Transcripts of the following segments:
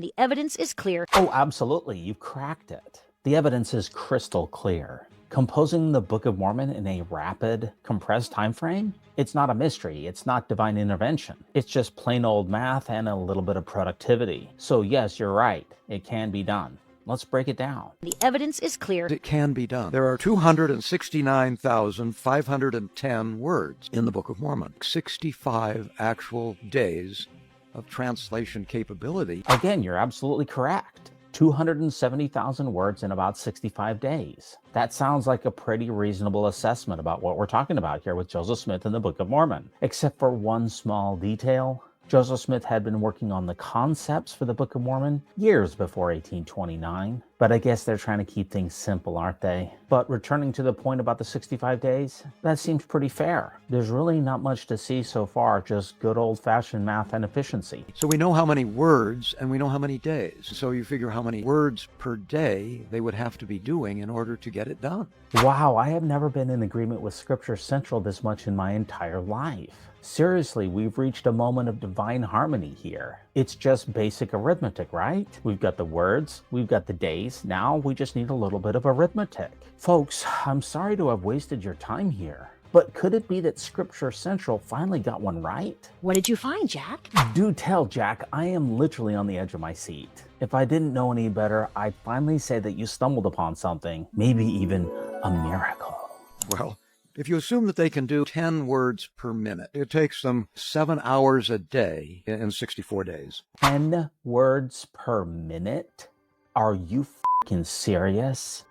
The evidence is clear. Oh, absolutely. You cracked it. The evidence is crystal clear. Composing the Book of Mormon in a rapid, compressed time frame? It's not a mystery. It's not divine intervention. It's just plain old math and a little bit of productivity. So yes, you're right. It can be done. Let's break it down. The evidence is clear. It can be done. There are 269,510 words in the Book of Mormon. 65 actual days of translation capability. Again, you're absolutely correct. 270,000 words in about 65 days. That sounds like a pretty reasonable assessment about what we're talking about here with Joseph Smith and the Book of Mormon. Except for one small detail. Joseph Smith had been working on the concepts for the Book of Mormon years before 1829, but I guess they're trying to keep things simple, aren't they? But returning to the point about the 65 days, that seems pretty fair. There's really not much to see so far, just good old-fashioned math and efficiency. So we know how many words and we know how many days. So you figure how many words per day they would have to be doing in order to get it done. Wow, I have never been in agreement with Scripture Central this much in my entire life. Seriously, we've reached a moment of divine harmony here. It's just basic arithmetic, right? We've got the words, we've got the days, now we just need a little bit of arithmetic. Folks, I'm sorry to have wasted your time here, but could it be that Scripture Central finally got one right? What did you find, Jack? Do tell, Jack. I am literally on the edge of my seat. If I didn't know any better, I'd finally say that you stumbled upon something, maybe even a miracle. Well, if you assume that they can do 10 words per minute, it takes them 7 hours a day in 64 days. 10 words per minute? Are you f***ing serious?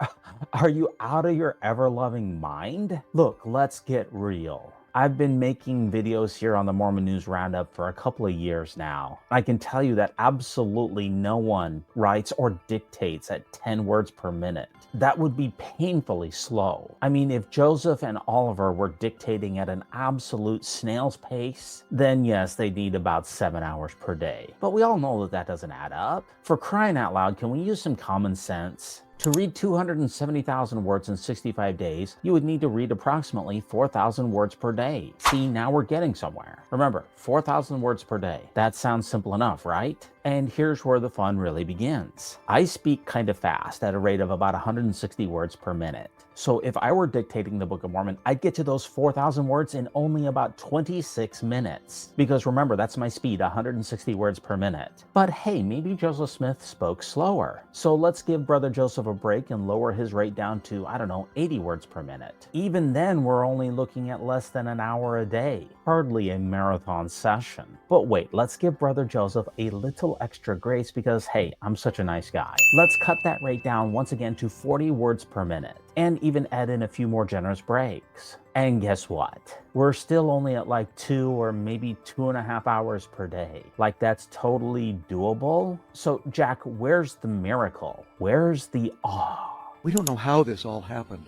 Are you out of your ever-loving mind? Look, let's get real. I've been making videos here on the Mormon News Roundup for a couple of years now. I can tell you that absolutely no one writes or dictates at 10 words per minute. That would be painfully slow. I mean, if Joseph and Oliver were dictating at an absolute snail's pace, then yes, they need about 7 hours per day. But we all know that that doesn't add up. For crying out loud, can we use some common sense? To read 270,000 words in 65 days, you would need to read approximately 4,000 words per day. See, now we're getting somewhere. Remember, 4,000 words per day. That sounds simple enough, right? And here's where the fun really begins. I speak kind of fast at a rate of about 160 words per minute. So if I were dictating the Book of Mormon, I'd get to those 4,000 words in only about 26 minutes. Because remember, that's my speed, 160 words per minute. But hey, maybe Joseph Smith spoke slower. So let's give Brother Joseph a break and lower his rate down to, 80 words per minute. Even then, we're only looking at less than an hour a day. Hardly a marathon session. But wait, let's give Brother Joseph a little extra grace because, hey, I'm such a nice guy. Let's cut that rate down once again to 40 words per minute. And even add in a few more generous breaks. And guess what? We're still only at like 2 or maybe 2.5 hours per day. Like that's totally doable. So Jack, where's the miracle? Where's the awe? We don't know how this all happened.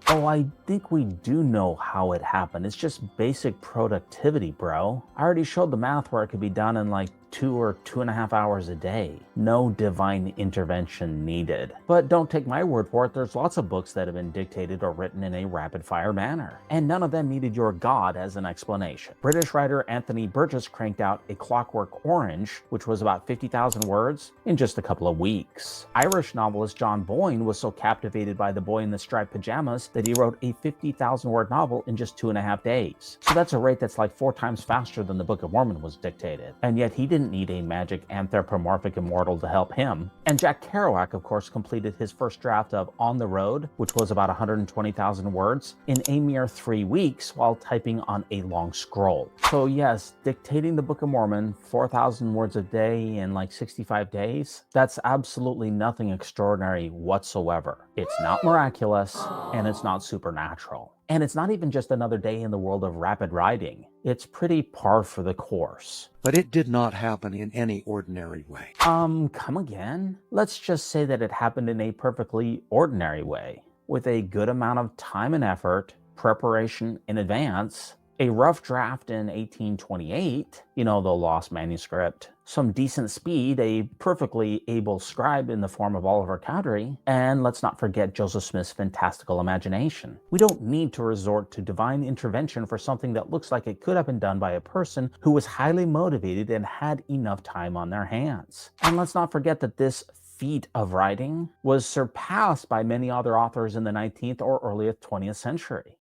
Oh, I think we do know how it happened. It's just basic productivity, bro. I already showed the math where it could be done in like 2 or 2.5 hours a day. No divine intervention needed. But don't take my word for it, there's lots of books that have been dictated or written in a rapid-fire manner. And none of them needed your God as an explanation. British writer Anthony Burgess cranked out A Clockwork Orange, which was about 50,000 words, in just a couple of weeks. Irish novelist John Boyne was so captivated by The Boy in the Striped Pajamas that he wrote a 50,000-word novel in just 2.5 days. So that's a rate that's like 4 times faster than the Book of Mormon was dictated. And yet he didn't need a magic anthropomorphic immortal to help him. And Jack Kerouac, of course, completed his first draft of On the Road, which was about 120,000 words, in a mere 3 weeks while typing on a long scroll. So yes, dictating the Book of Mormon, 4,000 words a day in like 65 days, that's absolutely nothing extraordinary whatsoever. It's not miraculous, and it's not supernatural. And it's not even just another day in the world of rapid writing. It's pretty par for the course. But it did not happen in any ordinary way. Come again? Let's just say that it happened in a perfectly ordinary way, with a good amount of time and effort, preparation in advance, A rough draft in 1828, the lost manuscript, some decent speed, a perfectly able scribe in the form of Oliver Cowdery, and let's not forget Joseph Smith's fantastical imagination. We don't need to resort to divine intervention for something that looks like it could have been done by a person who was highly motivated and had enough time on their hands. And let's not forget that this feat of writing was surpassed by many other authors in the 19th or early 20th century.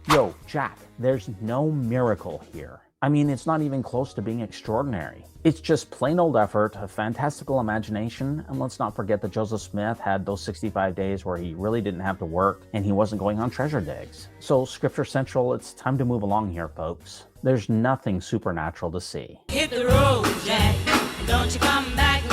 Yo, Jack, there's no miracle here. I mean, it's not even close to being extraordinary. It's just plain old effort, a fantastical imagination, and let's not forget that Joseph Smith had those 65 days where he really didn't have to work and he wasn't going on treasure digs. So, Scripture Central, it's time to move along here, folks. There's nothing supernatural to see. Hit the road, Jack. Don't you come back